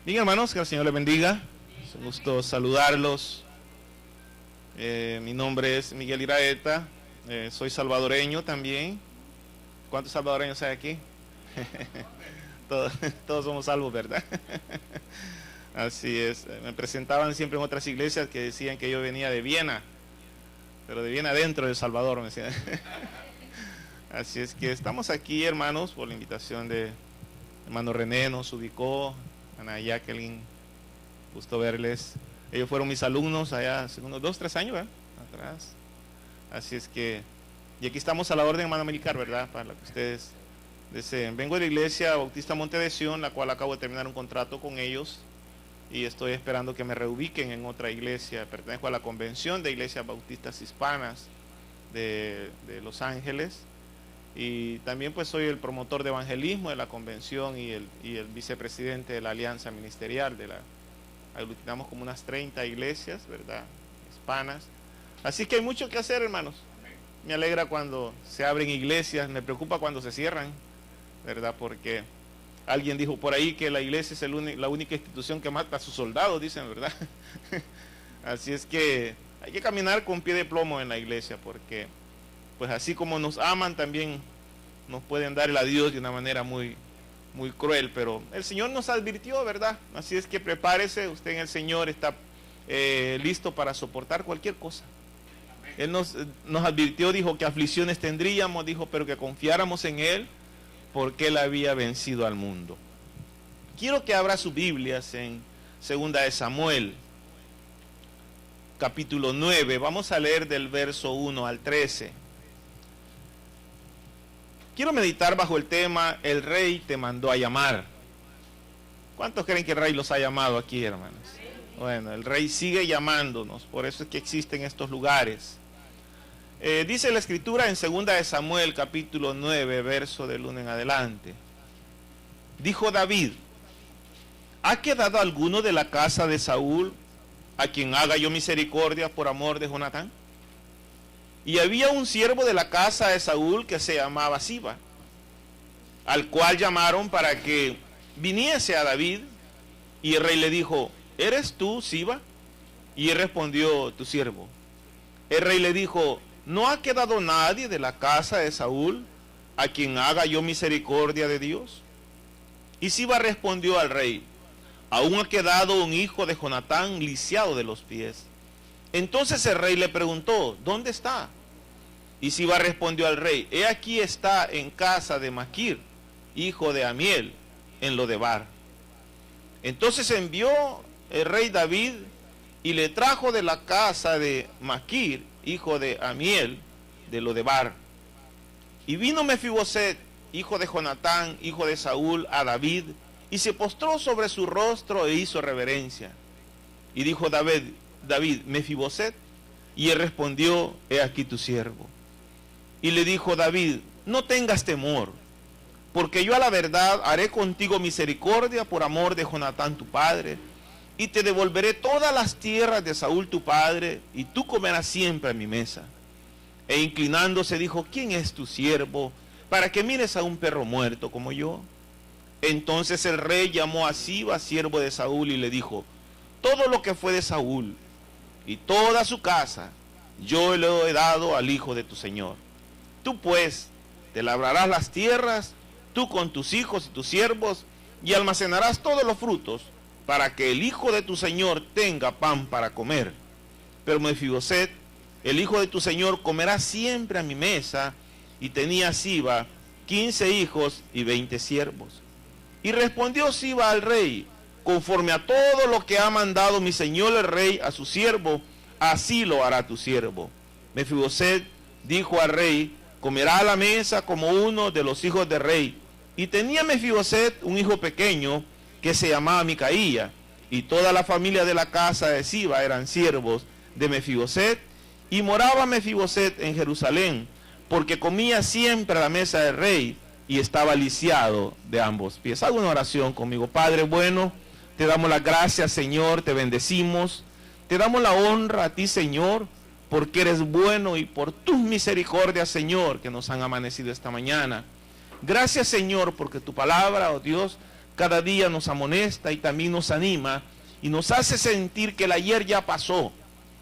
Bien, hermanos, que el Señor les bendiga. Es un gusto saludarlos. Mi nombre es Miguel Iraeta. Soy salvadoreño también. ¿Cuántos salvadoreños hay aquí? Todos somos salvos, ¿verdad? Así es. Me presentaban siempre en otras iglesias que decían que yo venía de Viena, pero de Viena dentro de El Salvador, me decían. Así es que estamos aquí, hermanos, por la invitación de hermano René, nos ubicó, Ana Jacqueline, gusto verles. Ellos fueron mis alumnos allá hace unos 2-3 años, ¿verdad? Atrás. Así es que, y aquí estamos a la orden, hermano Milicar, ¿verdad? Para lo que ustedes deseen. Vengo de la iglesia Bautista Monte de Sion, la cual acabo de terminar un contrato con ellos, y estoy esperando que me reubiquen en otra iglesia. Pertenezco a la convención de iglesias bautistas hispanas de Los Ángeles. Y también pues soy el promotor de evangelismo de la convención y el vicepresidente de la alianza ministerial aglutinamos como unas 30 iglesias, ¿verdad? Hispanas. Así que hay mucho que hacer, hermanos. Me alegra cuando se abren iglesias, me preocupa cuando se cierran, ¿verdad? Porque alguien dijo por ahí que la iglesia es la única institución que mata a sus soldados, dicen, ¿verdad? Así es que hay que caminar con pie de plomo en la iglesia, porque pues así como nos aman, también nos pueden dar el adiós de una manera muy, muy cruel, pero el Señor nos advirtió, ¿verdad? Así es que prepárese, usted en el Señor está listo para soportar cualquier cosa. Él nos advirtió, dijo que aflicciones tendríamos, dijo, pero que confiáramos en Él, porque Él había vencido al mundo. Quiero que abra sus Biblias en 2 de Samuel, capítulo 9, vamos a leer del verso 1 al 13. Quiero meditar bajo el tema, el rey te mandó a llamar. ¿Cuántos creen que el rey los ha llamado aquí, hermanos? Bueno, el rey sigue llamándonos, por eso es que existen estos lugares. Dice la escritura en 2 de Samuel, capítulo 9, verso del 1 en adelante. Dijo David, ¿ha quedado alguno de la casa de Saúl a quien haga yo misericordia por amor de Jonatán? Y había un siervo de la casa de Saúl que se llamaba Siba, al cual llamaron para que viniese a David, y el rey le dijo, ¿eres tú, Siba? Y él respondió, tu siervo. El rey le dijo, ¿no ha quedado nadie de la casa de Saúl a quien haga yo misericordia de Dios? Y Siba respondió al rey, aún ha quedado un hijo de Jonatán lisiado de los pies. Entonces el rey le preguntó, ¿dónde está? Y Siba respondió al rey, he aquí está en casa de Maquir, hijo de Amiel, en Lodebar. Entonces envió el rey David y le trajo de la casa de Maquir, hijo de Amiel, de Lodebar. Y vino Mefiboset, hijo de Jonatán, hijo de Saúl, a David, y se postró sobre su rostro e hizo reverencia. Y dijo David, Mefiboset, y él respondió, he aquí tu siervo. Y le dijo David, no tengas temor, porque yo a la verdad haré contigo misericordia por amor de Jonatán tu padre, y te devolveré todas las tierras de Saúl tu padre, y tú comerás siempre a mi mesa. E inclinándose dijo, ¿quién es tu siervo, para que mires a un perro muerto como yo? Entonces el rey llamó a Siba, siervo de Saúl, y le dijo, todo lo que fue de Saúl y toda su casa, yo le he dado al hijo de tu señor. Tú pues te labrarás las tierras, tú con tus hijos y tus siervos, y almacenarás todos los frutos, para que el hijo de tu señor tenga pan para comer. Pero Mefiboset, el hijo de tu señor, comerá siempre a mi mesa, y tenía Siba 15 hijos y 20 siervos. Y respondió Siba al rey, conforme a todo lo que ha mandado mi señor el rey a su siervo, así lo hará tu siervo. Mefiboset dijo al rey, comerá a la mesa como uno de los hijos del rey. Y tenía Mefiboset un hijo pequeño que se llamaba Micaía, y toda la familia de la casa de Siba eran siervos de Mefiboset, y moraba Mefiboset en Jerusalén, porque comía siempre a la mesa del rey, y estaba lisiado de ambos pies. Hago una oración conmigo. Padre bueno, te damos las gracias, Señor, te bendecimos, te damos la honra a ti, Señor, porque eres bueno y por tus misericordias, Señor, que nos han amanecido esta mañana. Gracias, Señor, porque tu palabra, oh Dios, cada día nos amonesta y también nos anima y nos hace sentir que el ayer ya pasó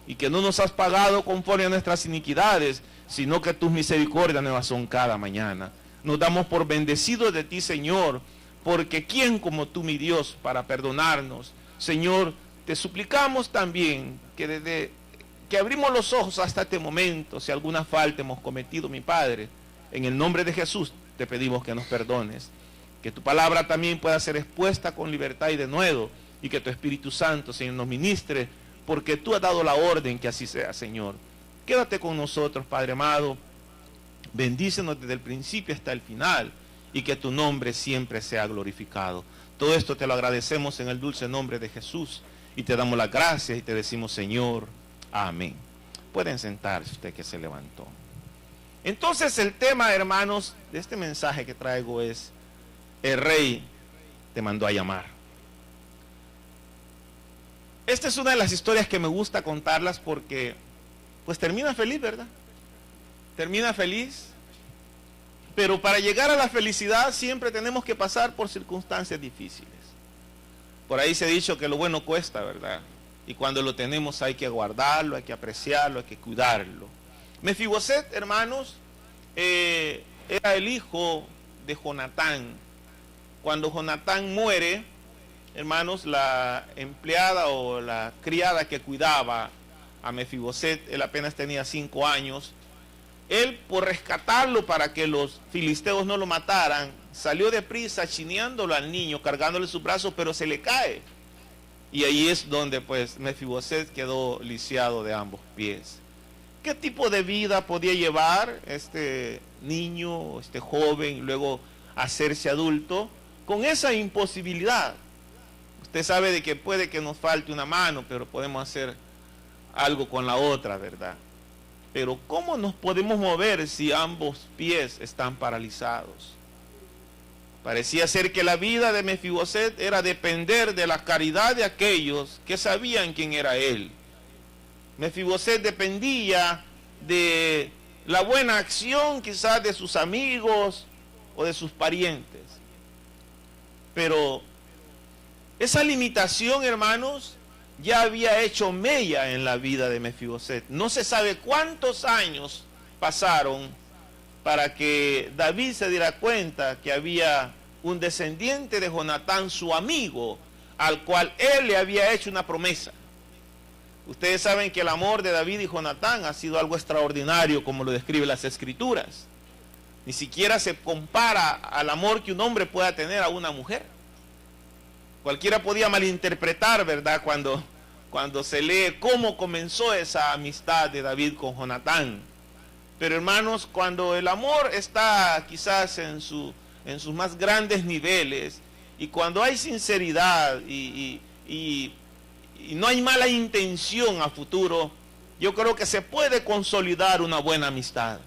y que no nos has pagado conforme a nuestras iniquidades, sino que tus misericordias nuevas son cada mañana. Nos damos por bendecidos de ti, Señor, porque ¿quién como tú, mi Dios, para perdonarnos? Señor, te suplicamos también que desde que abrimos los ojos hasta este momento, si alguna falta hemos cometido, mi Padre, en el nombre de Jesús te pedimos que nos perdones, que tu palabra también pueda ser expuesta con libertad y denuedo, y que tu Espíritu Santo, Señor, nos ministre, porque tú has dado la orden que así sea, Señor. Quédate con nosotros, Padre amado, bendícenos desde el principio hasta el final, y que tu nombre siempre sea glorificado. Todo esto te lo agradecemos en el dulce nombre de Jesús, y te damos las gracias y te decimos, Señor, amén. Pueden sentarse usted que se levantó. Entonces el tema, hermanos, de este mensaje que traigo es: el rey te mandó a llamar. Esta es una de las historias que me gusta contarlas porque pues termina feliz, ¿verdad? Termina feliz. Pero para llegar a la felicidad siempre tenemos que pasar por circunstancias difíciles. Por ahí se ha dicho que lo bueno cuesta, ¿verdad? Y cuando lo tenemos hay que guardarlo, hay que apreciarlo, hay que cuidarlo. Mefiboset, hermanos, era el hijo de Jonatán. Cuando Jonatán muere, hermanos, la empleada o la criada que cuidaba a Mefiboset, él apenas tenía 5 años, él, por rescatarlo para que los filisteos no lo mataran, salió deprisa chineándolo al niño, cargándole sus brazos, pero se le cae. Y ahí es donde pues Mefiboset quedó lisiado de ambos pies. ¿Qué tipo de vida podía llevar este niño, este joven, y luego hacerse adulto con esa imposibilidad? Usted sabe de que puede que nos falte una mano, pero podemos hacer algo con la otra, ¿verdad? Pero ¿cómo nos podemos mover si ambos pies están paralizados? Parecía ser que la vida de Mefiboset era depender de la caridad de aquellos que sabían quién era él. Mefiboset dependía de la buena acción quizás de sus amigos o de sus parientes. Pero esa limitación, hermanos, ya había hecho mella en la vida de Mefiboset. No se sabe cuántos años pasaron para que David se diera cuenta que había un descendiente de Jonatán, su amigo, al cual él le había hecho una promesa. Ustedes saben que el amor de David y Jonatán ha sido algo extraordinario, como lo describen las Escrituras. Ni siquiera se compara al amor que un hombre pueda tener a una mujer. Cualquiera podía malinterpretar, ¿verdad?, cuando se lee cómo comenzó esa amistad de David con Jonatán. Pero hermanos, cuando el amor está quizás en sus más grandes niveles, y cuando hay sinceridad y no hay mala intención a futuro, yo creo que se puede consolidar una buena amistad.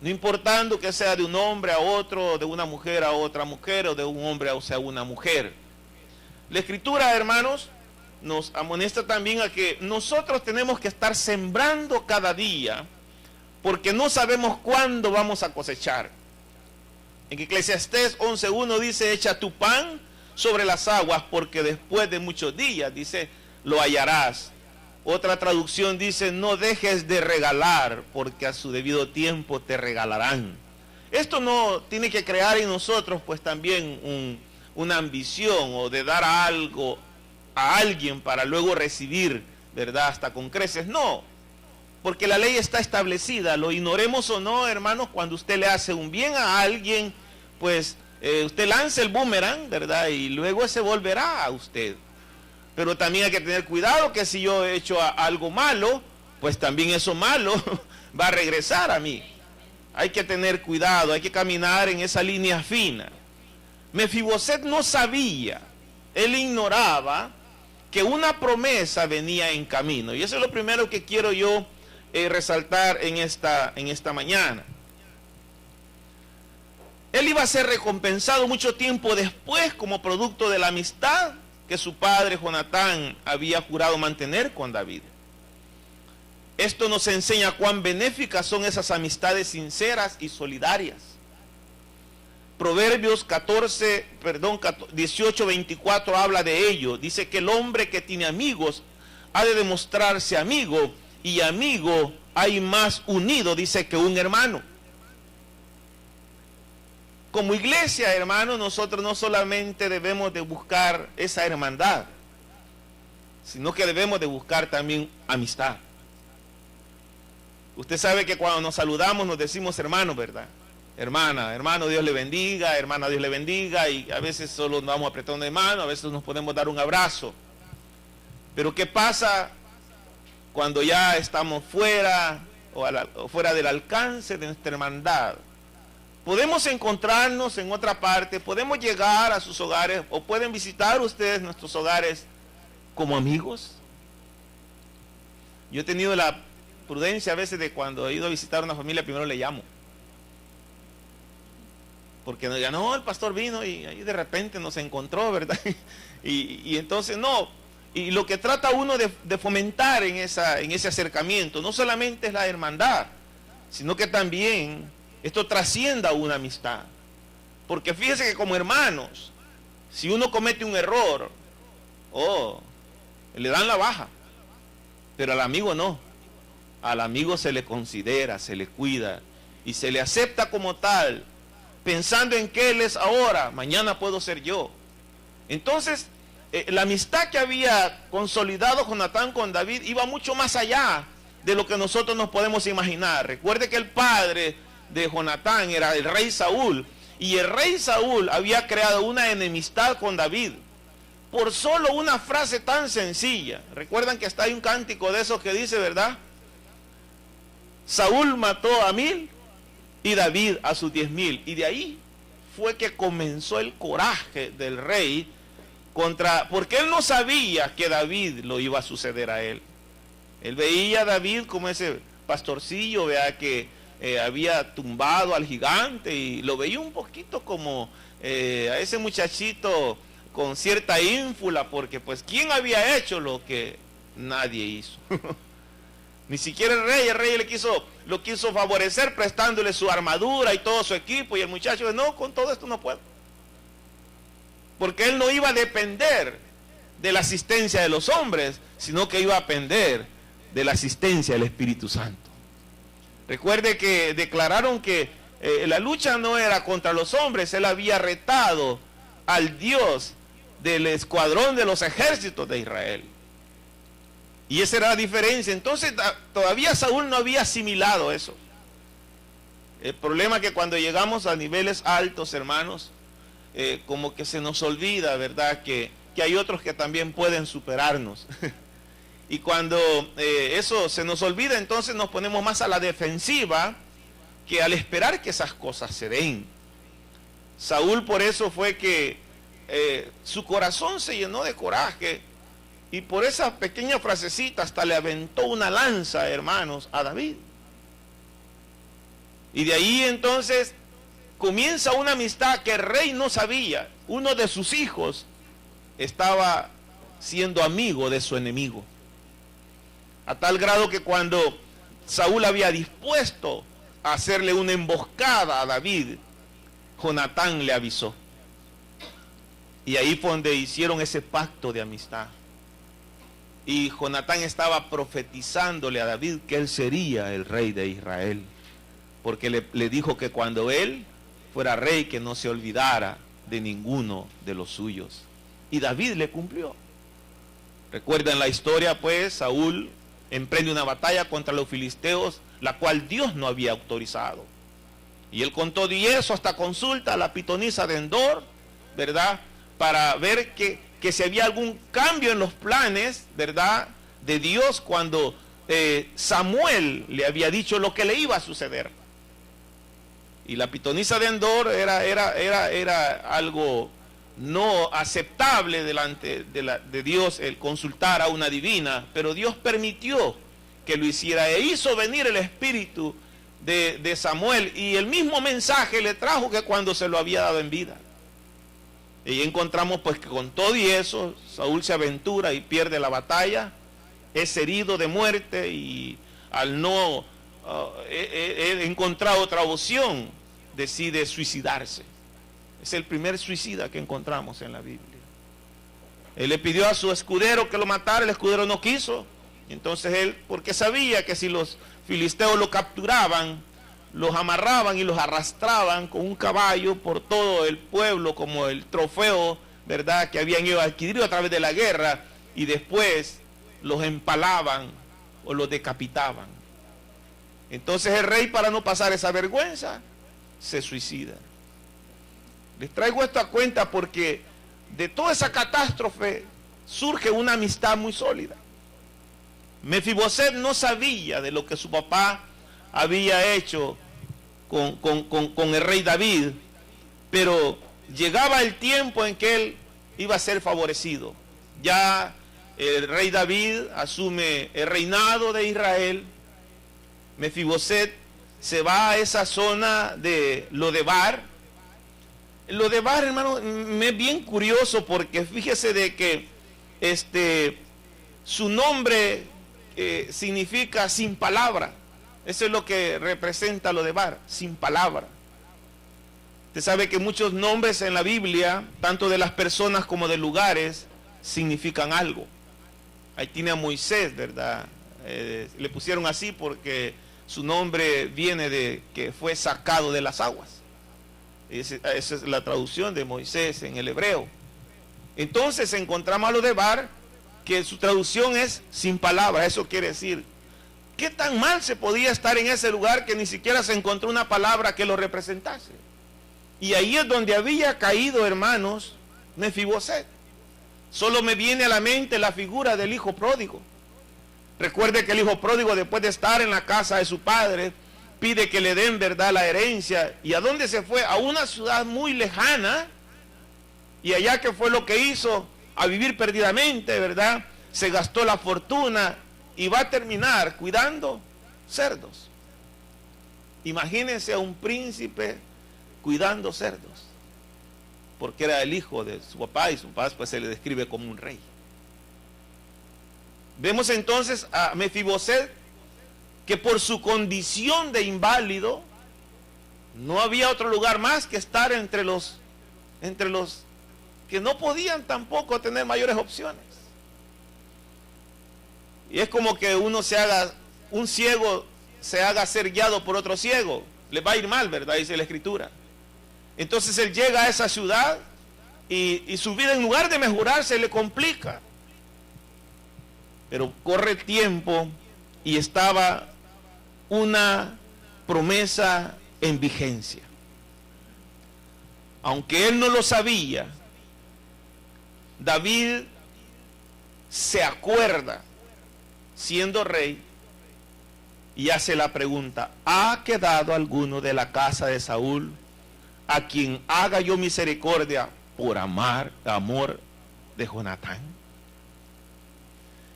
No importando que sea de un hombre a otro, de una mujer a otra mujer, o de un hombre a una mujer. La Escritura, hermanos, nos amonesta también a que nosotros tenemos que estar sembrando cada día, porque no sabemos cuándo vamos a cosechar. En Eclesiastés 11:1 dice: echa tu pan sobre las aguas, porque después de muchos días, dice, lo hallarás. Otra traducción dice: no dejes de regalar, porque a su debido tiempo te regalarán. Esto no tiene que crear en nosotros pues también una ambición o de dar algo a alguien para luego recibir, ¿verdad?, hasta con creces. No, porque la ley está establecida, lo ignoremos o no, hermanos. Cuando usted le hace un bien a alguien, pues usted lanza el boomerang, ¿verdad?, y luego se volverá a usted. Pero también hay que tener cuidado que si yo he hecho algo malo, pues también eso malo va a regresar a mí. Hay que tener cuidado, hay que caminar en esa línea fina. Mefiboset no sabía, él ignoraba que una promesa venía en camino. Y eso es lo primero que quiero yo resaltar en esta mañana. Él iba a ser recompensado mucho tiempo después como producto de la amistad que su padre Jonatán había jurado mantener con David. Esto nos enseña cuán benéficas son esas amistades sinceras y solidarias. Proverbios 18:24 habla de ello. Dice que el hombre que tiene amigos ha de demostrarse amigo, y amigo hay más unido, dice, que un hermano. Como iglesia, hermano, nosotros no solamente debemos de buscar esa hermandad, sino que debemos de buscar también amistad. Usted sabe que cuando nos saludamos nos decimos hermano, ¿verdad? Hermana, hermano, Dios le bendiga, hermana, Dios le bendiga, y a veces solo nos vamos apretando de mano, a veces nos podemos dar un abrazo. Pero ¿qué pasa cuando ya estamos fuera o fuera del alcance de nuestra hermandad? Podemos encontrarnos en otra parte, podemos llegar a sus hogares, o pueden visitar ustedes nuestros hogares como amigos. Yo he tenido la prudencia a veces de cuando he ido a visitar una familia, primero le llamo. Porque no digan, no, el pastor vino y ahí de repente nos encontró, ¿verdad? y entonces no. Y lo que trata uno de fomentar en ese acercamiento, no solamente es la hermandad, sino que también esto trascienda una amistad. Porque fíjese que como hermanos, si uno comete un error, le dan la baja, pero al amigo no. Al amigo se le considera, se le cuida y se le acepta como tal, pensando en que él es ahora, mañana puedo ser yo. Entonces, la amistad que había consolidado Jonatán con David iba mucho más allá de lo que nosotros nos podemos imaginar. Recuerde que el padre de Jonatán era el rey Saúl, y el rey Saúl había creado una enemistad con David por solo una frase tan sencilla. Recuerdan que hasta hay un cántico de esos que dice, ¿verdad? Saúl mató a 1000 y David a sus 10,000. Y de ahí fue que comenzó el coraje del rey porque él no sabía que David lo iba a suceder a él. Él veía a David como ese pastorcillo, vea, que había tumbado al gigante, y lo veía un poquito como a ese muchachito con cierta ínfula, porque pues ¿quién había hecho lo que nadie hizo? Ni siquiera el rey lo quiso favorecer prestándole su armadura y todo su equipo, y el muchacho dice, no, con todo esto no puedo. Porque él no iba a depender de la asistencia de los hombres, sino que iba a depender de la asistencia del Espíritu Santo. Recuerde que declararon que la lucha no era contra los hombres, él había retado al Dios del escuadrón de los ejércitos de Israel. Y esa era la diferencia. Entonces todavía Saúl no había asimilado eso. El problema es que cuando llegamos a niveles altos, hermanos, como que se nos olvida, ¿verdad? Que hay otros que también pueden superarnos. Y cuando eso se nos olvida, entonces nos ponemos más a la defensiva que al esperar que esas cosas se den. Saúl por eso fue que su corazón se llenó de coraje, y por esa pequeña frasecita hasta le aventó una lanza, hermanos, a David. Y de ahí entonces comienza una amistad que el rey no sabía. Uno de sus hijos estaba siendo amigo de su enemigo, a tal grado que cuando Saúl había dispuesto a hacerle una emboscada a David, Jonatán le avisó. Y ahí fue donde hicieron ese pacto de amistad. Y Jonatán estaba profetizándole a David que él sería el rey de Israel, porque le dijo que cuando él fuera rey, que no se olvidara de ninguno de los suyos. Y David le cumplió. Recuerdan la historia, pues, Saúl emprende una batalla contra los filisteos, la cual Dios no había autorizado. Y él contó y eso hasta consulta a la pitonisa de Endor, ¿verdad? Para ver que si había algún cambio en los planes, ¿verdad?, de Dios, cuando Samuel le había dicho lo que le iba a suceder. Y la pitonisa de Endor era algo no aceptable delante de Dios, el consultar a una divina, pero Dios permitió que lo hiciera, e hizo venir el espíritu de Samuel, y el mismo mensaje le trajo que cuando se lo había dado en vida. Y encontramos pues que con todo y eso, Saúl se aventura y pierde la batalla, es herido de muerte, y al no encontrar otra opción, decide suicidarse. Es el primer suicida que encontramos en la Biblia. Él le pidió a su escudero que lo matara, el escudero no quiso. Entonces él, porque sabía que si los filisteos lo capturaban, los amarraban y los arrastraban con un caballo por todo el pueblo como el trofeo, ¿verdad?, que habían ido adquirido a través de la guerra, y después los empalaban o los decapitaban. Entonces el rey, para no pasar esa vergüenza, se suicida. Les traigo esto a cuenta porque de toda esa catástrofe surge una amistad muy sólida. Mefiboset no sabía de lo que su papá había hecho con el rey David, pero llegaba el tiempo en que él iba a ser favorecido. Ya el rey David asume el reinado de Israel. Mefiboset se va a esa zona de Lodebar. Lodebar, hermano, me es bien curioso porque fíjese de que su nombre significa sin palabra. Eso es lo que representa Lodebar, sin palabra. Usted sabe que muchos nombres en la Biblia, tanto de las personas como de lugares, significan algo. Ahí tiene a Moisés, ¿verdad? Le pusieron así porque su nombre viene de que fue sacado de las aguas. Esa es la traducción de Moisés en el hebreo. Entonces encontramos a Lodebar, que su traducción es sin palabra. Eso quiere decir, ¿qué tan mal se podía estar en ese lugar que ni siquiera se encontró una palabra que lo representase? Y ahí es donde había caído, hermanos, Mefiboset. Solo me viene a la mente la figura del hijo pródigo. Recuerde que el hijo pródigo, después de estar en la casa de su padre, pide que le den, ¿verdad?, la herencia. ¿Y a dónde se fue? A una ciudad muy lejana. Y allá, ¿qué fue lo que hizo? A vivir perdidamente, ¿verdad? Se gastó la fortuna y va a terminar cuidando cerdos. Imagínense a un príncipe cuidando cerdos, porque era el hijo de su papá, y su papá pues se le describe como un rey. Vemos entonces a Mefiboset, que por su condición de inválido no había otro lugar más que estar entre los que no podían tampoco tener mayores opciones. Y es como que un ciego se haga ser guiado por otro ciego. Le va a ir mal, ¿verdad?, dice la Escritura. Entonces él llega a esa ciudad y su vida, en lugar de mejorar, se le complica. Pero corre el tiempo y estaba una promesa en vigencia. Aunque él no lo sabía, David se acuerda, siendo rey, y hace la pregunta: ¿ha quedado alguno de la casa de Saúl a quien haga yo misericordia por amor de Jonatán?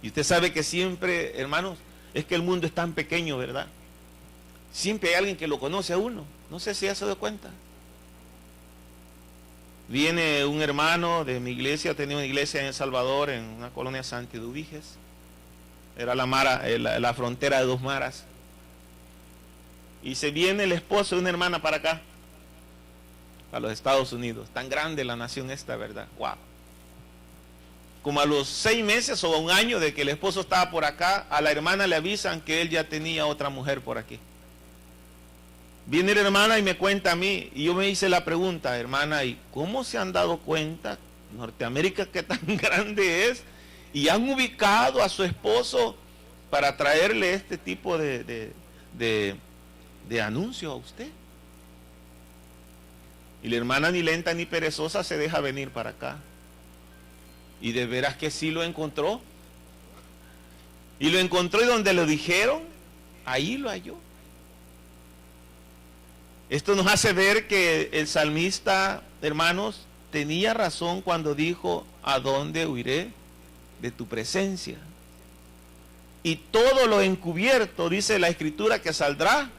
Y usted sabe que siempre, hermanos, es que el mundo es tan pequeño, ¿verdad? Siempre hay alguien que lo conoce a uno. No sé si ya se dio cuenta. Viene un hermano de mi iglesia, tenía una iglesia en El Salvador, en una colonia Santiduviges. Era la frontera de dos maras. Y se viene el esposo de una hermana para acá, a los Estados Unidos. Tan grande la nación esta, ¿verdad? Wow. Como a los 6 meses o a un año de que el esposo estaba por acá, a la hermana le avisan que él ya tenía otra mujer por aquí. Viene la hermana y me cuenta a mí, y yo me hice la pregunta: hermana, ¿y cómo se han dado cuenta Norteamérica qué tan grande es? Y han ubicado a su esposo para traerle este tipo de anuncio a usted. Y la hermana, ni lenta ni perezosa, se deja venir para acá. Y de veras que sí lo encontró. Y lo encontró, y donde lo dijeron, ahí lo halló. Esto nos hace ver que el salmista, hermanos, tenía razón cuando dijo: ¿a dónde huiré de tu presencia? Y todo lo encubierto, dice la Escritura, que saldrá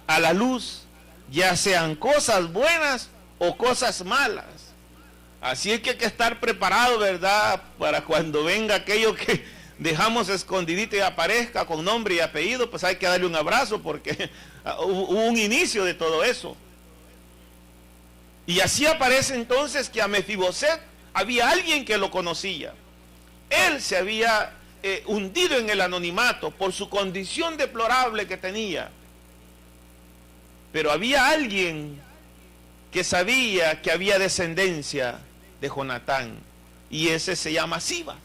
a la luz, ya sean cosas buenas o cosas malas. Así es que hay que estar preparado, ¿verdad?, para cuando venga aquello que dejamos escondidito y aparezca con nombre y apellido, pues hay que darle un abrazo, porque hubo un inicio de todo eso. Y así aparece entonces que a Mefiboset había alguien que lo conocía. Él se había hundido en el anonimato por su condición deplorable que tenía. Pero había alguien que sabía que había descendencia de Jonatán, y ese se llama Siba.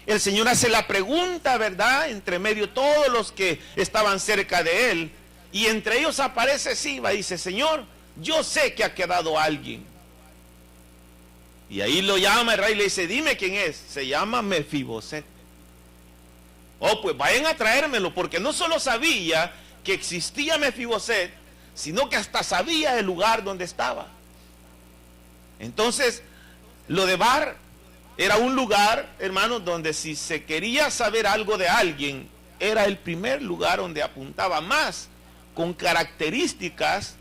El Señor hace la pregunta, ¿verdad?, entre medio todos los que estaban cerca de él, y entre ellos aparece Siba. Dice: Señor, yo sé que ha quedado alguien. Y ahí lo llama el rey y le dice: dime quién es. Se llama Mefiboset. Oh, pues vayan a traérmelo, porque no solo sabía que existía Mefiboset, sino que hasta sabía el lugar donde estaba. Entonces, Lodebar era un lugar, hermanos, donde si se quería saber algo de alguien, era el primer lugar donde apuntaba, más con características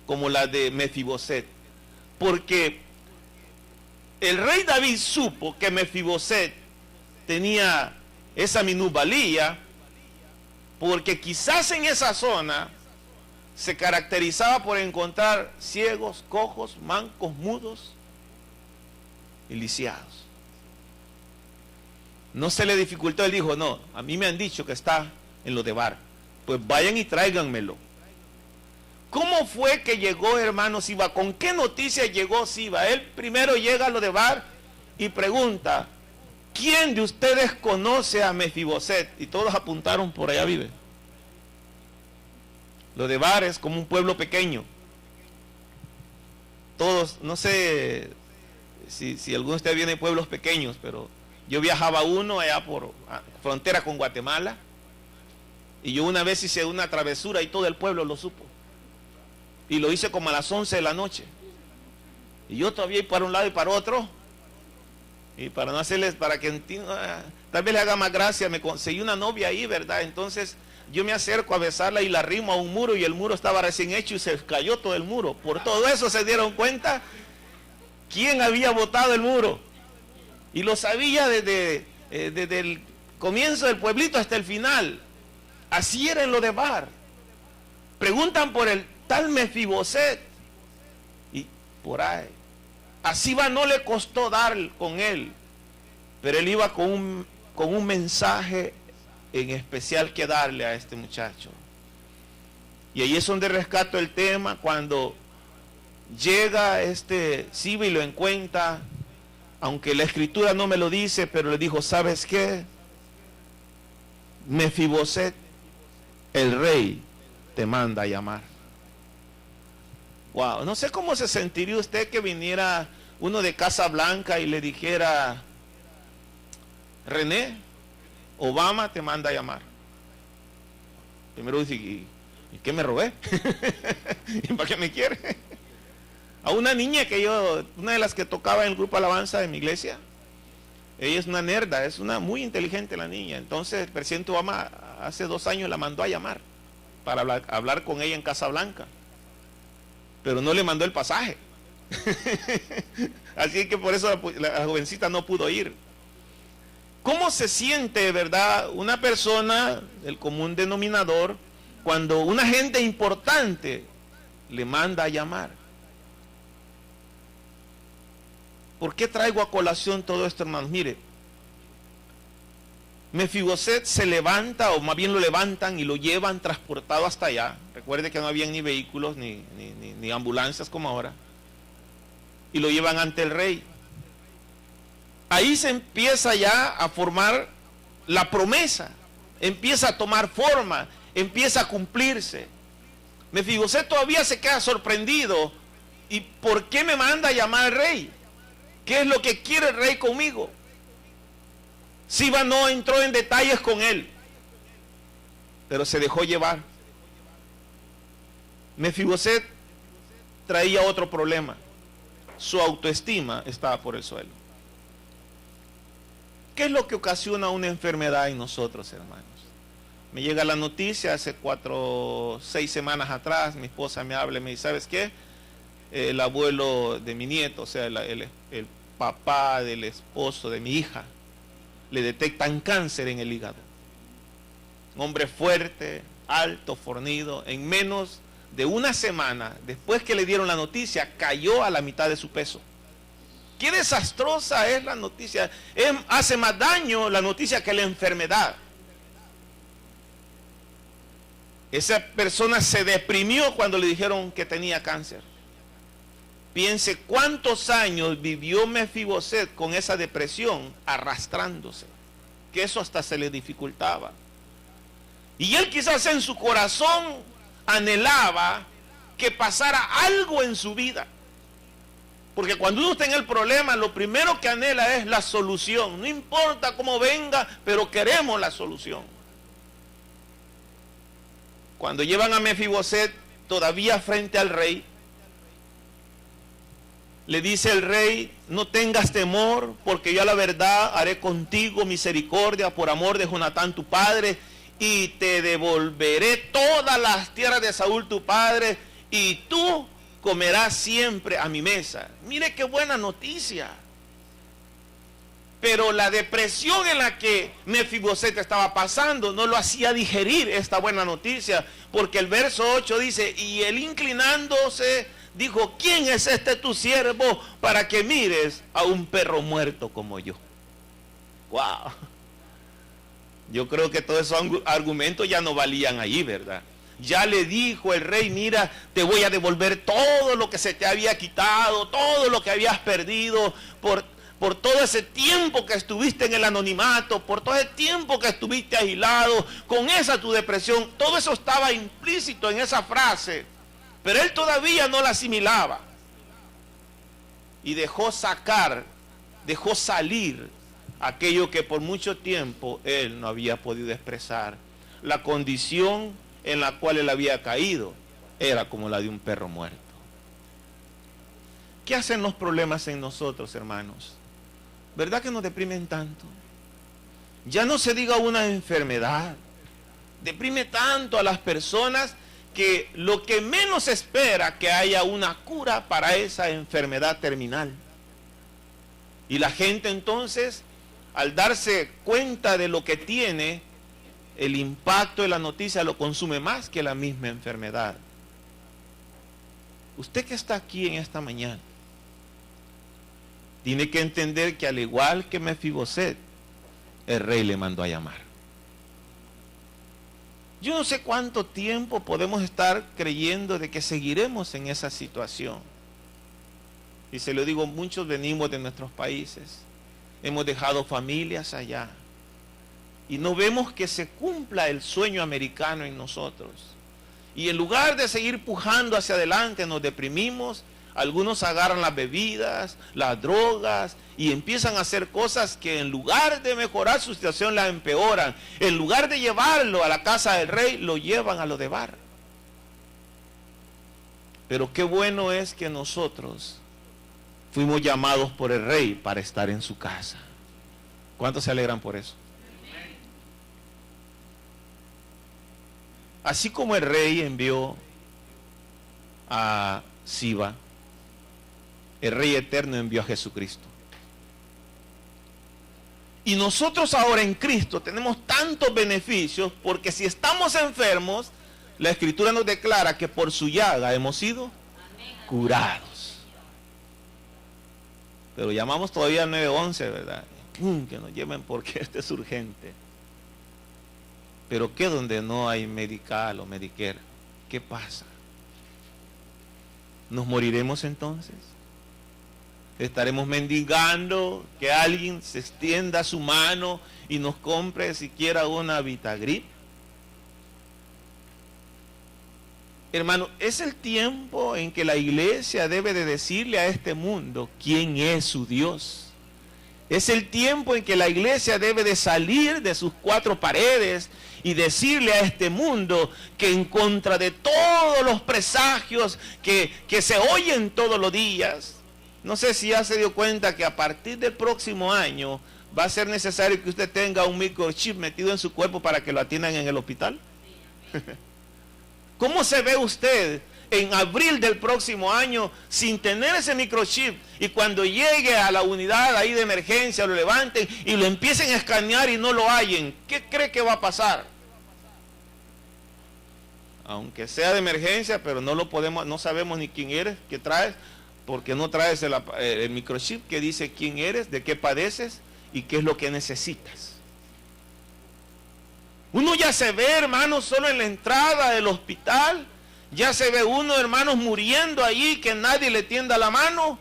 como las de Mefiboset. Porque el rey David supo que Mefiboset tenía esa minusvalía, porque quizás en esa zona se caracterizaba por encontrar ciegos, cojos, mancos, mudos y lisiados. No se le dificultó, él dijo: no, a mí me han dicho que está en Lodebar, pues vayan y tráiganmelo. ¿Cómo fue que llegó, hermano Siba? ¿Con qué noticia llegó Siba? Él primero llega a Lodebar y pregunta: ¿quién de ustedes conoce a Mefiboset? Y todos apuntaron: por allá vive. Lodebar es como un pueblo pequeño. Todos, no sé si alguno de ustedes viene de pueblos pequeños, pero yo viajaba uno allá por frontera con Guatemala, y yo una vez hice una travesura y todo el pueblo lo supo. Y lo hice como a las 11 de la noche. Y yo todavía iba para un lado y para otro. Y para no hacerles, para que tal vez le haga más gracia, me conseguí una novia ahí, ¿verdad? Entonces yo me acerco a besarla y la arrimo a un muro, y el muro estaba recién hecho y se cayó todo el muro. Por todo eso se dieron cuenta quién había botado el muro. Y lo sabía desde el comienzo del pueblito hasta el final. Así era en Lodebar. Preguntan por el tal Mefiboset, y por ahí a Siba no le costó dar con él, pero él iba con un mensaje en especial que darle a este muchacho. Y ahí es donde rescato el tema, cuando llega este Siba y lo encuentra, aunque la escritura no me lo dice, pero le dijo: ¿sabes qué? Mefiboset, el rey te manda a llamar. Wow, no sé cómo se sentiría usted que viniera uno de Casa Blanca y le dijera: René, Obama te manda a llamar. Primero dice: ¿y qué me robé? ¿Y para qué me quiere? A una niña que una de las que tocaba en el grupo Alabanza de mi iglesia, ella es una nerda, es una muy inteligente la niña. Entonces el presidente Obama hace 2 años la mandó a llamar para hablar con ella en Casa Blanca, pero no le mandó el pasaje. Así que por eso la jovencita no pudo ir. ¿Cómo se siente, verdad, una persona del común denominador cuando una gente importante le manda a llamar? ¿Por qué traigo a colación todo esto, hermanos? Mire, Mefiboset se levanta, o más bien lo levantan y lo llevan transportado hasta allá. Recuerde que no habían ni vehículos ni ambulancias como ahora. Y lo llevan ante el rey. Ahí se empieza ya a formar la promesa, empieza a tomar forma, empieza a cumplirse. Mefiboset todavía se queda sorprendido. ¿Y por qué me manda a llamar al rey? ¿Qué es lo que quiere el rey conmigo? Siba no entró en detalles con él, pero se dejó llevar. Mefiboset traía otro problema. Su autoestima estaba por el suelo. ¿Qué es lo que ocasiona una enfermedad en nosotros, hermanos? Me llega la noticia hace 6 semanas atrás, mi esposa me habla y me dice: ¿sabes qué? El abuelo de mi nieto, o sea, el papá del esposo de mi hija, le detectan cáncer en el hígado. Un hombre fuerte, alto, fornido, en menos de una semana, después que le dieron la noticia, cayó a la mitad de su peso. Qué desastrosa es la noticia. Hace más daño la noticia que la enfermedad. Esa persona se deprimió cuando le dijeron que tenía cáncer. Piense cuántos años vivió Mefiboset con esa depresión arrastrándose, que eso hasta se le dificultaba. Y él quizás en su corazón anhelaba que pasara algo en su vida. Porque cuando uno está en el problema, lo primero que anhela es la solución. No importa cómo venga, pero queremos la solución. Cuando llevan a Mefiboset todavía frente al rey, le dice el rey: no tengas temor, porque yo a la verdad haré contigo misericordia por amor de Jonatán tu padre, y te devolveré todas las tierras de Saúl tu padre, y tú comerás siempre a mi mesa. Mire qué buena noticia. Pero la depresión en la que Mefiboset estaba pasando no lo hacía digerir esta buena noticia, porque el verso 8 dice: y él inclinándose dijo: ¿quién es este tu siervo para que mires a un perro muerto como yo? Wow. Yo creo que todos esos argumentos ya no valían ahí, ¿verdad? Ya le dijo el rey: mira, te voy a devolver todo lo que se te había quitado, todo lo que habías perdido por todo ese tiempo que estuviste en el anonimato, por todo ese tiempo que estuviste aislado, con esa tu depresión. Todo eso estaba implícito en esa frase, pero él todavía no la asimilaba. Y dejó salir aquello que por mucho tiempo él no había podido expresar. La condición en la cual él había caído era como la de un perro muerto. ¿Qué hacen los problemas en nosotros, hermanos? ¿Verdad que nos deprimen tanto? Ya no se diga una enfermedad. Deprime tanto a las personas que lo que menos espera que haya una cura para esa enfermedad terminal. Y la gente entonces, al darse cuenta de lo que tiene, el impacto de la noticia lo consume más que la misma enfermedad. Usted que está aquí en esta mañana, tiene que entender que al igual que Mefiboset, el rey le mandó a llamar. Yo no sé cuánto tiempo podemos estar creyendo de que seguiremos en esa situación. Y se lo digo, muchos venimos de nuestros países, hemos dejado familias allá, y no vemos que se cumpla el sueño americano en nosotros. Y en lugar de seguir pujando hacia adelante, nos deprimimos. Algunos agarran las bebidas, las drogas, y empiezan a hacer cosas que en lugar de mejorar su situación la empeoran. En lugar de llevarlo a la casa del rey, lo llevan a lo de bar. Pero qué bueno es que nosotros fuimos llamados por el rey para estar en su casa. ¿Cuántos se alegran por eso? Así como el rey envió a Siba, el Rey Eterno envió a Jesucristo. Y nosotros ahora en Cristo tenemos tantos beneficios, porque si estamos enfermos, la Escritura nos declara que por su llaga hemos sido curados. Pero llamamos todavía al 911, ¿verdad? Que nos lleven porque esto es urgente. Pero ¿qué donde no hay medical o Medicare? ¿Qué pasa? ¿Nos moriremos entonces? ¿Estaremos mendigando que alguien se extienda su mano y nos compre siquiera una Vitagrip? Hermano, es el tiempo en que la iglesia debe de decirle a este mundo quién es su Dios. Es el tiempo en que la iglesia debe de salir de sus cuatro paredes y decirle a este mundo que en contra de todos los presagios que se oyen todos los días, no sé si ya se dio cuenta que a partir del próximo año va a ser necesario que usted tenga un microchip metido en su cuerpo para que lo atiendan en el hospital. ¿Cómo se ve usted en abril del próximo año sin tener ese microchip? Y cuando llegue a la unidad ahí de emergencia, lo levanten y lo empiecen a escanear y no lo hallen, ¿qué cree que va a pasar? aunque sea de emergencia, pero no lo podemos, no sabemos ni quién eres, qué traes, porque no traes el microchip que dice quién eres, de qué padeces y qué es lo que necesitas. Uno ya se ve, hermanos, solo en la entrada del hospital, ya se ve uno, hermanos, muriendo allí, que nadie le tienda la mano.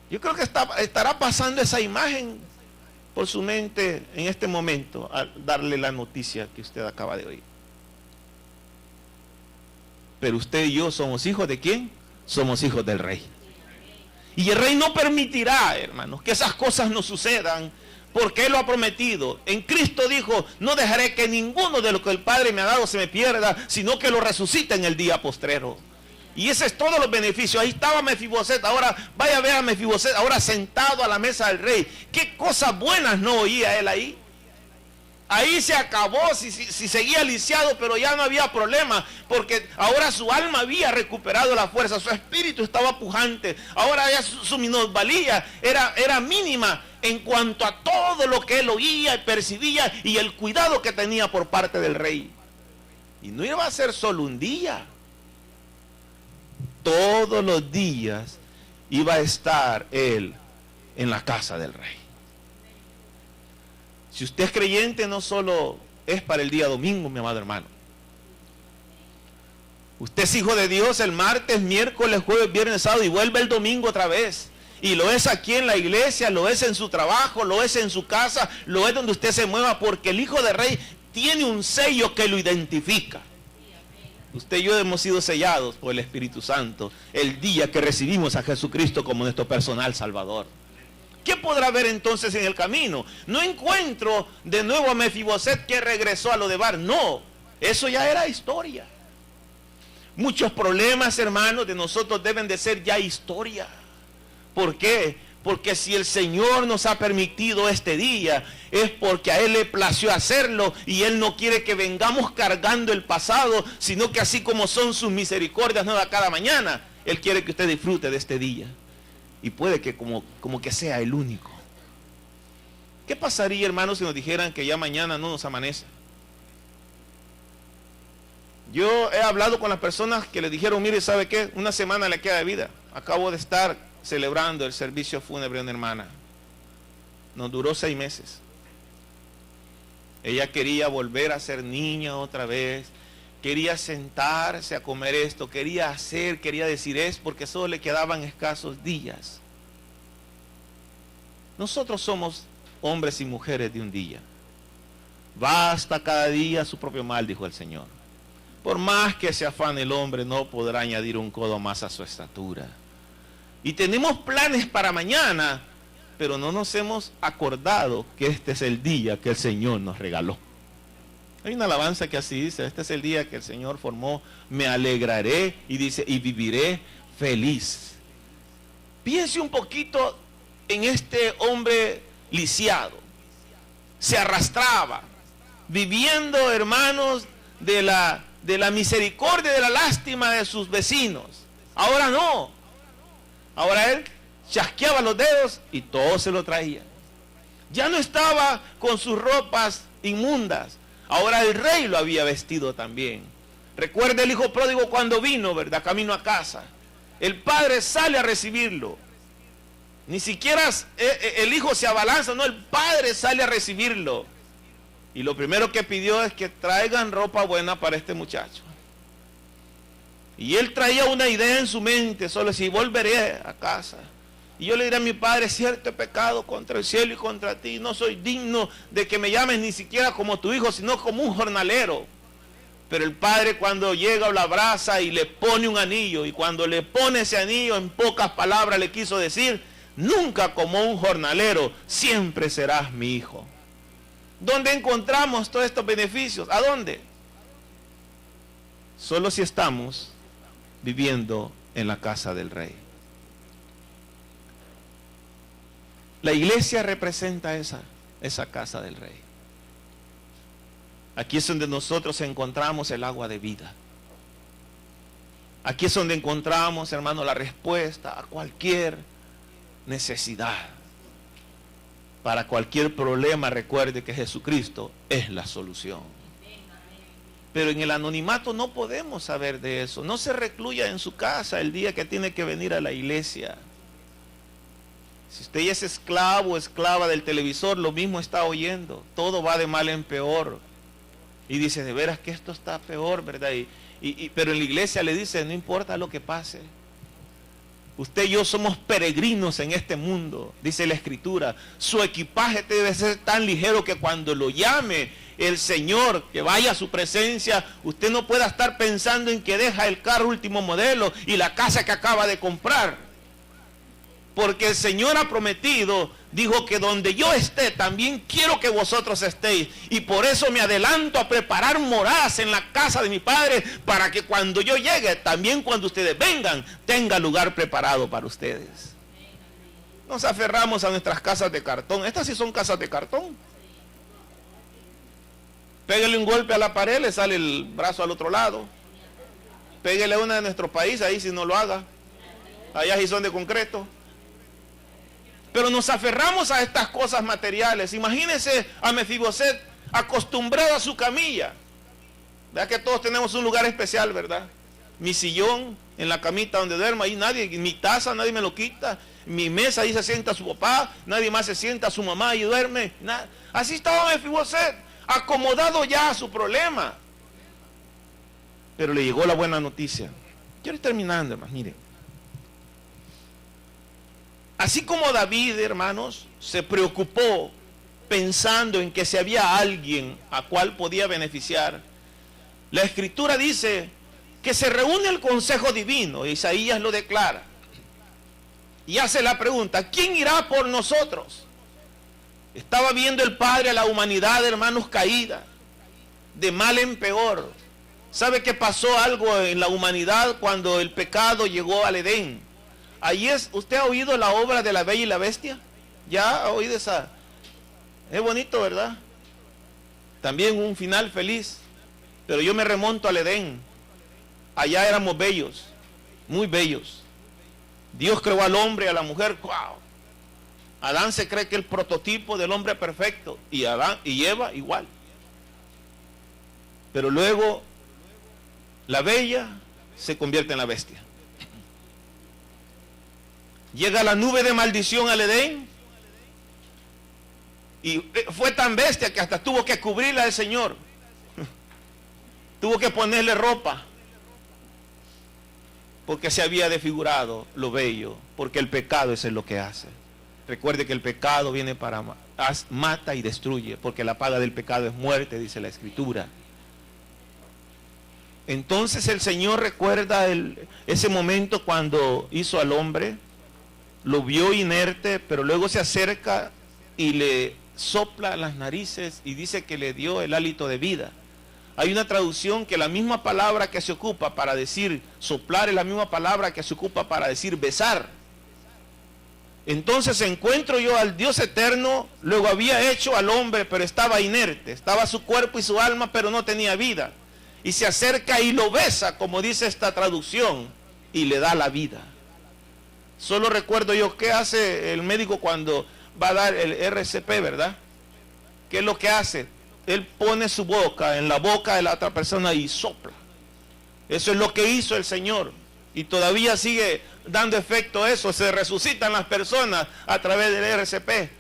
Yo creo que estará pasando esa imagen por su mente en este momento al darle la noticia que usted acaba de oír. Pero usted y yo somos hijos ¿de quién? Somos hijos del Rey. Y el Rey no permitirá, hermanos, que esas cosas no sucedan, porque Él lo ha prometido. En Cristo dijo, no dejaré que ninguno de lo que el Padre me ha dado se me pierda, sino que lo resucite en el día postrero. Y ese es todos los beneficios. Ahí estaba Mefiboset, ahora vaya a ver a Mefiboset, ahora sentado a la mesa del rey. ¿Qué cosas buenas no oía él ahí? Ahí se acabó, si seguía lisiado, pero ya no había problema, porque ahora su alma había recuperado la fuerza, su espíritu estaba pujante, ahora ya su minusvalía era mínima en cuanto a todo lo que él oía y percibía y el cuidado que tenía por parte del rey. Y no iba a ser solo un día, todos los días iba a estar él en la casa del rey. Si usted es creyente, no solo es para el día domingo, mi amado hermano. Usted es hijo de Dios el martes, miércoles, jueves, viernes, sábado y vuelve el domingo otra vez. Y lo es aquí en la iglesia, lo es en su trabajo, lo es en su casa, lo es donde usted se mueva, porque el Hijo del Rey tiene un sello que lo identifica. Usted y yo hemos sido sellados por el Espíritu Santo el día que recibimos a Jesucristo como nuestro personal Salvador. ¿Qué podrá haber entonces en el camino? No encuentro de nuevo a Mefiboset que regresó a Lodebar. No, eso ya era historia. Muchos problemas, hermanos, de nosotros deben de ser ya historia. ¿Por qué? Porque si el Señor nos ha permitido este día, es porque a Él le plació hacerlo y Él no quiere que vengamos cargando el pasado, sino que así como son sus misericordias nuevas cada mañana, Él quiere que usted disfrute de este día. Y puede que como que sea el único. ¿Qué pasaría, hermanos, si nos dijeran que ya mañana no nos amanece? Yo he hablado con las personas que le dijeron, mire, ¿sabe qué? Una semana le queda de vida. Acabo de estar celebrando el servicio fúnebre de una hermana. Nos duró 6 meses. Ella quería volver a ser niña otra vez. Quería sentarse a comer esto, quería decir es, porque solo le quedaban escasos días. Nosotros somos hombres y mujeres de un día. Basta cada día su propio mal, dijo el Señor. Por más que se afane el hombre, no podrá añadir un codo más a su estatura. Y tenemos planes para mañana, pero no nos hemos acordado que este es el día que el Señor nos regaló. Hay una alabanza que así dice, este es el día que el Señor formó, me alegraré, y dice, y viviré feliz. Piense un poquito en este hombre lisiado, se arrastraba, viviendo, hermanos, de la misericordia, de la lástima de sus vecinos. Ahora no, ahora él chasqueaba los dedos y todo se lo traía. Ya no estaba con sus ropas inmundas. Ahora el rey lo había vestido también. Recuerda el hijo pródigo cuando vino, ¿verdad? Camino a casa. El padre sale a recibirlo. Ni siquiera el hijo se abalanza, no, el padre sale a recibirlo. Y lo primero que pidió es que traigan ropa buena para este muchacho. Y él traía una idea en su mente, solo si volveré a casa. Y yo le diré a mi padre, cierto he pecado contra el cielo y contra ti, no soy digno de que me llames ni siquiera como tu hijo, sino como un jornalero. Pero el padre cuando llega lo abraza y le pone un anillo, y cuando le pone ese anillo, en pocas palabras le quiso decir, nunca como un jornalero, siempre serás mi hijo. ¿Dónde encontramos todos estos beneficios? ¿A dónde? Solo si estamos viviendo en la casa del rey. La iglesia representa esa casa del rey. Aquí es donde nosotros encontramos el agua de vida. Aquí es donde encontramos, hermano, la respuesta a cualquier necesidad. Para cualquier problema, recuerde que Jesucristo es la solución. Pero en el anonimato no podemos saber de eso. No se recluya en su casa el día que tiene que venir a la iglesia. Si usted ya es esclavo o esclava del televisor, lo mismo está oyendo. Todo va de mal en peor. Y dice, de veras que esto está peor, ¿verdad? Pero en la iglesia le dice, no importa lo que pase. Usted y yo somos peregrinos en este mundo, dice la Escritura. Su equipaje debe ser tan ligero que cuando lo llame el Señor, que vaya a su presencia, usted no pueda estar pensando en que deja el carro último modelo y la casa que acaba de comprar. Porque el Señor ha prometido, dijo que donde yo esté, también quiero que vosotros estéis. Y por eso me adelanto a preparar moradas en la casa de mi Padre, para que cuando yo llegue, también cuando ustedes vengan, tenga lugar preparado para ustedes. Nos aferramos a nuestras casas de cartón. Estas sí son casas de cartón. Pégale un golpe a la pared, le sale el brazo al otro lado. Pégale a una de nuestro país, ahí si no lo haga. Allá sí son de concreto. Pero nos aferramos a estas cosas materiales. Imagínense a Mefiboset acostumbrado a su camilla. ¿Verdad que todos tenemos un lugar especial, verdad? Mi sillón en la camita donde duermo, ahí nadie, mi taza nadie me lo quita. Mi mesa, ahí se sienta su papá, nadie más se sienta, su mamá y duerme. Nada. Así estaba Mefiboset, acomodado ya a su problema. Pero le llegó la buena noticia. Quiero ir terminando, hermanos, miren. Así como David, hermanos, se preocupó pensando en que si había alguien a cual podía beneficiar, la Escritura dice que se reúne el consejo divino, Isaías lo declara, y hace la pregunta, ¿quién irá por nosotros? Estaba viendo el Padre a la humanidad, hermanos, caída, de mal en peor. ¿Sabe que pasó algo en la humanidad cuando el pecado llegó al Edén? Ahí es, ¿usted ha oído la obra de La Bella y la Bestia? ¿Ya ha oído esa? Es bonito, ¿verdad? También un final feliz. Pero yo me remonto al Edén. Allá éramos bellos, muy bellos. Dios creó al hombre y a la mujer. ¡Wow! Adán se cree que es el prototipo del hombre perfecto. Y Adán y Eva igual. Pero luego la bella se convierte en la bestia. Llega la nube de maldición al Edén. Y fue tan bestia que hasta tuvo que cubrirla el Señor. Tuvo que ponerle ropa. Porque se había desfigurado lo bello. Porque el pecado eso es lo que hace. Recuerde que el pecado viene para mata y destruye. Porque la paga del pecado es muerte, dice la Escritura. Entonces el Señor recuerda ese momento cuando hizo al hombre. Lo vio inerte, pero luego se acerca y le sopla las narices y dice que le dio el hálito de vida. Hay una traducción que la misma palabra que se ocupa para decir soplar es la misma palabra que se ocupa para decir besar. Entonces encuentro yo al Dios eterno, luego había hecho al hombre, pero estaba inerte, estaba su cuerpo y su alma, pero no tenía vida. Y se acerca y lo besa, como dice esta traducción, y le da la vida. Solo recuerdo yo qué hace el médico cuando va a dar el RCP, ¿verdad? ¿Qué es lo que hace? Él pone su boca en la boca de la otra persona y sopla. Eso es lo que hizo el Señor. Y todavía sigue dando efecto eso. Se resucitan las personas a través del RCP.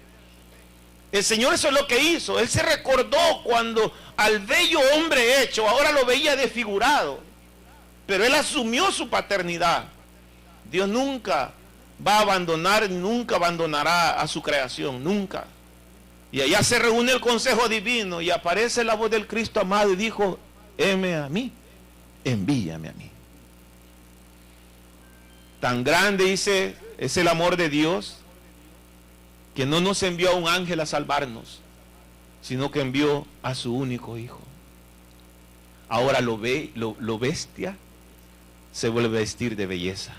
El Señor eso es lo que hizo. Él se recordó cuando al bello hombre hecho, ahora lo veía desfigurado. Pero Él asumió su paternidad. Dios nunca va a abandonar, nunca abandonará a su creación, nunca. Y allá se reúne el consejo divino y aparece la voz del Cristo amado y dijo, heme a mí, envíame a mí. Tan grande, dice, es el amor de Dios, que no nos envió a un ángel a salvarnos, sino que envió a su único Hijo. Ahora lo bestia se vuelve a vestir de belleza.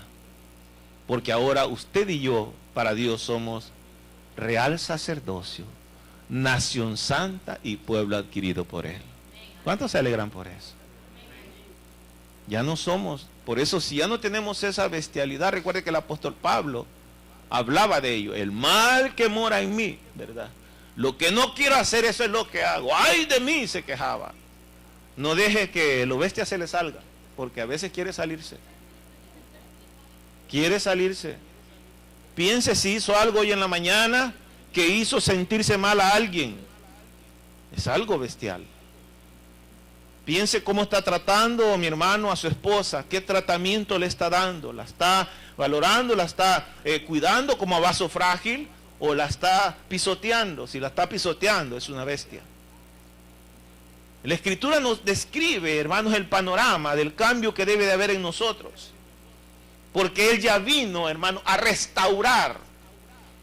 Porque ahora usted y yo, para Dios, somos real sacerdocio, nación santa y pueblo adquirido por Él. ¿Cuántos se alegran por eso? Ya no somos, por eso si ya no tenemos esa bestialidad, recuerde que el apóstol Pablo hablaba de ello, el mal que mora en mí, ¿verdad? Lo que no quiero hacer, eso es lo que hago. ¡Ay de mí!, se quejaba. No deje que lo bestia se le salga, porque a veces quiere salirse. Quiere salirse. Piense si hizo algo hoy en la mañana que hizo sentirse mal a alguien. Es algo bestial. Piense cómo está tratando mi hermano a su esposa, qué tratamiento le está dando, la está valorando, la está cuidando como a vaso frágil o la está pisoteando. Si la está pisoteando es una bestia. La Escritura nos describe, hermanos, el panorama del cambio que debe de haber en nosotros. Porque Él ya vino, hermano, a restaurar.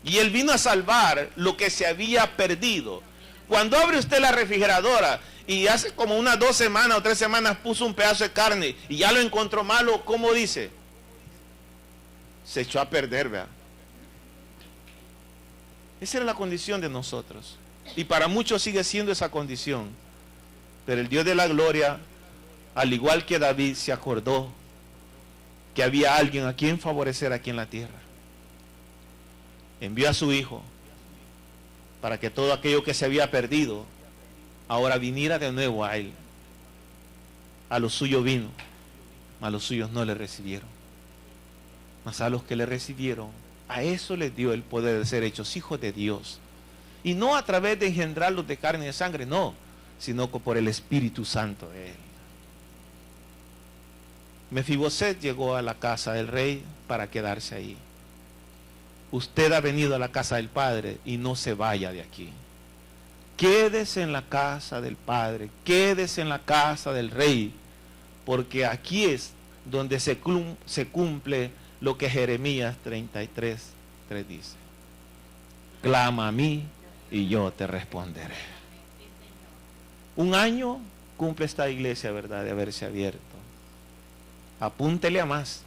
Y Él vino a salvar lo que se había perdido. Cuando abre usted la refrigeradora y hace como unas 2 semanas o 3 semanas puso un pedazo de carne y ya lo encontró malo, ¿cómo dice? Se echó a perder, ¿verdad? Esa era la condición de nosotros. Y para muchos sigue siendo esa condición. Pero el Dios de la gloria, al igual que David, se acordó que había alguien a quien favorecer aquí en la tierra. Envió a su Hijo para que todo aquello que se había perdido ahora viniera de nuevo a Él. A los suyos vino, mas los suyos no le recibieron. Mas a los que le recibieron, a eso les dio el poder de ser hechos hijos de Dios. Y no a través de engendrarlos de carne y de sangre, no, sino por el Espíritu Santo de Él. Mefiboset llegó a la casa del rey para quedarse ahí. Usted ha venido a la casa del Padre y no se vaya de aquí. Quédese en la casa del Padre, quédese en la casa del Rey, porque aquí es donde se cumple lo que Jeremías 33:3 dice. Clama a mí y yo te responderé. 1 año cumple esta iglesia, ¿verdad?, de haberse abierto. Apúntele a más.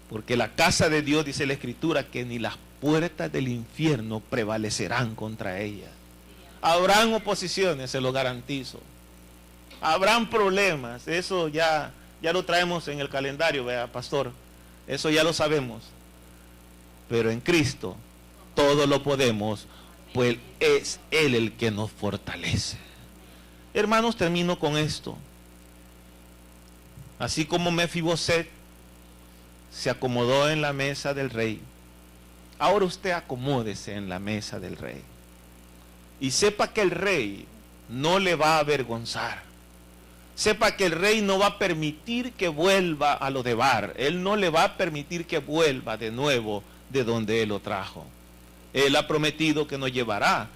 Porque la casa de Dios, dice la Escritura, que ni las puertas del infierno prevalecerán contra ella. Habrán oposiciones, se lo garantizo. Habrán problemas, eso ya lo traemos en el calendario, ¿verdad, pastor? Eso ya lo sabemos. Pero en Cristo todo lo podemos, pues es Él el que nos fortalece. Hermanos, termino con esto. Así como Mefiboset se acomodó en la mesa del rey, ahora usted acomódese en la mesa del rey. Y sepa que el rey no le va a avergonzar. Sepa que el rey no va a permitir que vuelva a lo de Bar. Él no le va a permitir que vuelva de nuevo de donde Él lo trajo. Él ha prometido que nos llevará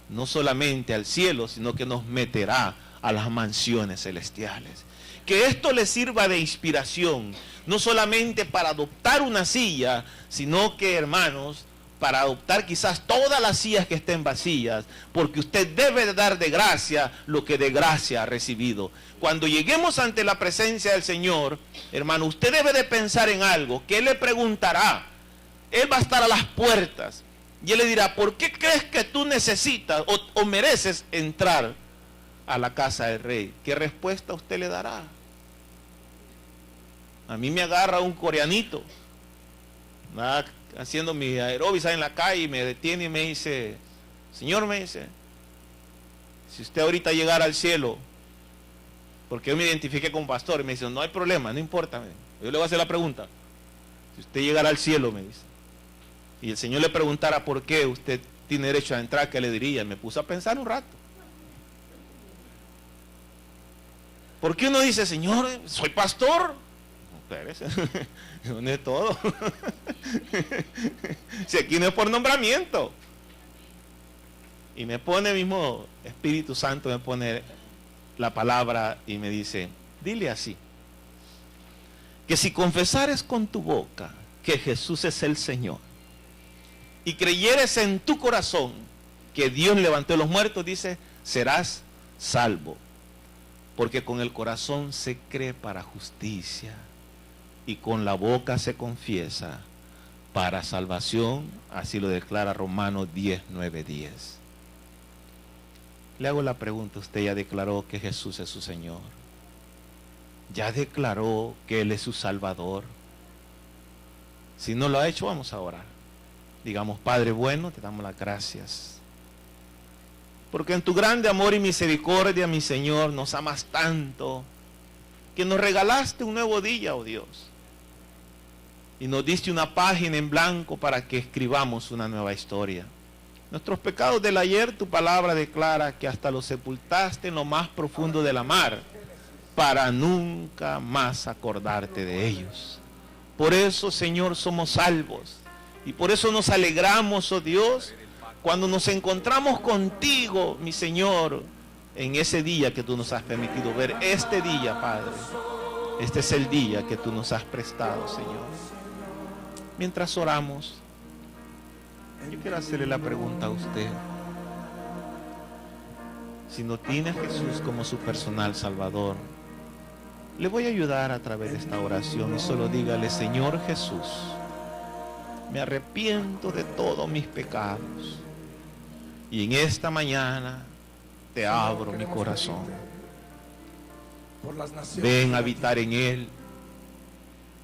no solamente al cielo, sino que nos meterá a las mansiones celestiales. Que esto le sirva de inspiración, no solamente para adoptar una silla, sino que, hermanos, para adoptar quizás todas las sillas que estén vacías, porque usted debe de dar de gracia lo que de gracia ha recibido. Cuando lleguemos ante la presencia del Señor, hermano, usted debe de pensar en algo, que Él le preguntará. Él va a estar a las puertas y Él le dirá: ¿por qué crees que tú necesitas o mereces entrar a la casa del rey? ¿Qué respuesta usted le dará? A mí me agarra un coreanito, haciendo mi aeróbics en la calle, y me detiene y me dice: Señor, me dice, si usted ahorita llegara al cielo, porque yo me identifiqué con pastor, y me dice: no hay problema, no importa, yo le voy a hacer la pregunta. Si usted llegara al cielo, me dice, y el Señor le preguntara por qué usted tiene derecho a entrar, ¿qué le diría? Me puse a pensar un rato. ¿Por qué uno dice: Señor, soy pastor? No es todo. Si aquí no es por nombramiento. Y me pone mismo Espíritu Santo, me pone la palabra y me dice: dile así, que si confesares con tu boca que Jesús es el Señor y creyeres en tu corazón que Dios levantó a los muertos, dice, serás salvo. Porque con el corazón se cree para justicia y con la boca se confiesa para salvación. Así lo declara Romanos 10:9-10. Le hago la pregunta: ¿usted ya declaró que Jesús es su Señor? ¿Ya declaró que Él es su Salvador? Si no lo ha hecho, vamos a orar. Digamos: Padre bueno, te damos las gracias Porque en tu grande amor y misericordia, mi Señor, nos amas tanto, que nos regalaste un nuevo día, oh Dios. Y nos diste una página en blanco para que escribamos una nueva historia. Nuestros pecados del ayer, tu palabra declara que hasta los sepultaste en lo más profundo de la mar, para nunca más acordarte de ellos. Por eso, Señor, somos salvos. Y por eso nos alegramos, oh Dios, cuando nos encontramos contigo, mi Señor, en ese día que tú nos has permitido ver. Este día, Padre, este es el día que tú nos has prestado, Señor. Mientras oramos, yo quiero hacerle la pregunta a usted. Si no tiene a Jesús como su personal Salvador, le voy a ayudar a través de esta oración y solo dígale: Señor Jesús, me arrepiento de todos mis pecados y en esta mañana te abro mi corazón. Ven a habitar en él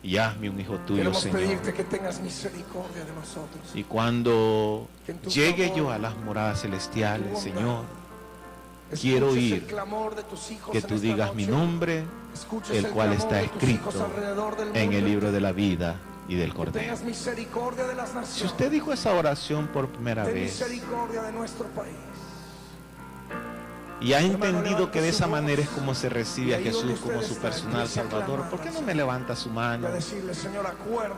y hazme un hijo tuyo, Señor. Pedirte que tengas misericordia de nosotros. Y cuando llegue yo a las moradas celestiales, Señor, quiero oír que tú digas mi nombre, el cual está escrito en el libro de la vida y del Cordero. Si usted dijo esa oración por primera vez y ha entendido que de esa manera es como se recibe a Jesús como su personal Salvador, ¿por qué no me levanta su mano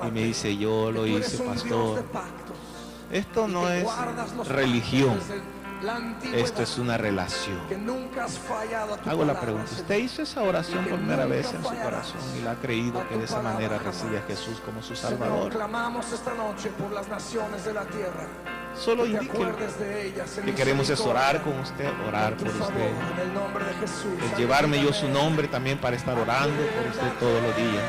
y me dice: yo lo hice, pastor? Esto no es religión, esto es una relación. Hago la pregunta: ¿usted hizo esa oración por primera vez en su corazón y la ha creído que de esa manera recibe a Jesús como su Salvador? Solo indique que queremos es orar con usted, orar por usted, el llevarme yo su nombre también para estar orando por usted todos los días,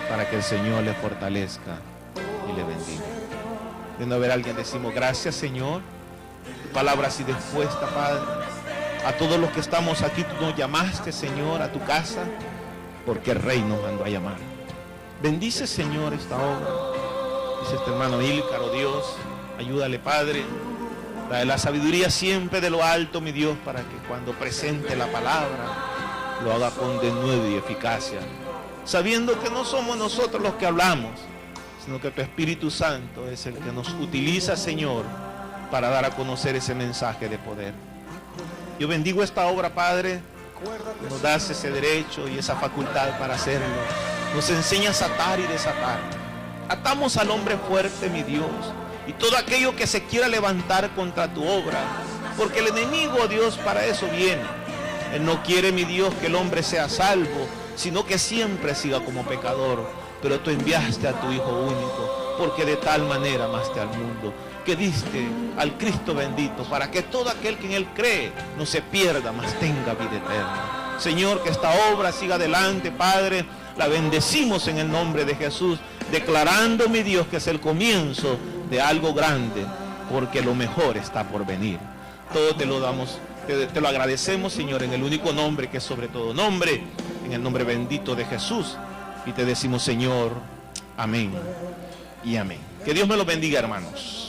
para que el Señor le fortalezca y le bendiga. De no haber alguien, decimos: gracias, Señor, tu palabra así dispuesta, Padre. A todos los que estamos aquí, tú nos llamaste, Señor, a tu casa, porque el Rey nos mandó a llamar. Bendice, Señor, esta obra. Dice este hermano Ílcaro, Dios, ayúdale, Padre, dale la sabiduría siempre de lo alto, mi Dios, para que cuando presente la palabra lo haga con denuedo y eficacia, sabiendo que no somos nosotros los que hablamos, sino que tu Espíritu Santo es el que nos utiliza, Señor, para dar a conocer ese mensaje de poder. Yo bendigo esta obra, Padre, nos das ese derecho y esa facultad para hacerlo. Nos enseñas a atar y desatar. Atamos al hombre fuerte, mi Dios, y todo aquello que se quiera levantar contra tu obra, porque el enemigo, Dios, para eso viene. Él no quiere, mi Dios, que el hombre sea salvo, sino que siempre siga como pecador. Pero tú enviaste a tu Hijo único, porque de tal manera amaste al mundo, que diste al Cristo bendito, para que todo aquel que en él cree no se pierda, mas tenga vida eterna. Señor, que esta obra siga adelante, Padre. La bendecimos en el nombre de Jesús, declarando, mi Dios, que es el comienzo de algo grande, porque lo mejor está por venir. Todo te lo damos, te lo agradecemos, Señor, en el único nombre que es sobre todo nombre, en el nombre bendito de Jesús. Y te decimos, Señor, amén y amén. Que Dios me lo bendiga, hermanos.